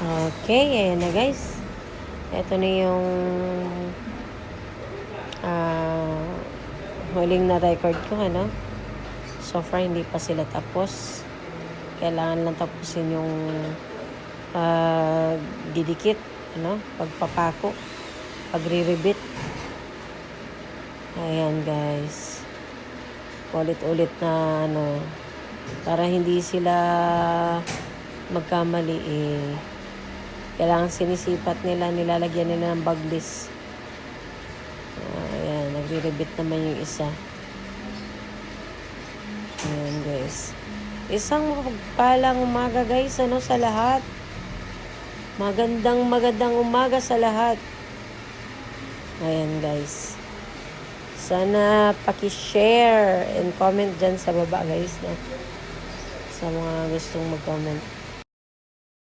Okay, ayan na guys. Ito na yung huling na record ko, ano. So far, hindi pa sila tapos. Kailangan lang tapusin yung didikit, ano, pagpapako, pagre-rebit. Ayan guys. Ulit-ulit na, ano, para hindi sila magkamali kailangan sinisipat nila, nilalagyan nila ng baglis. Ayan, nagre-rebit naman yung isa. Ayan guys. Isang mapagpalang umaga guys, ano, sa lahat. Magandang umaga sa lahat. Ayan guys. Sana paki-share and comment dyan sa baba guys, no? Sa mga gustong mag-comment.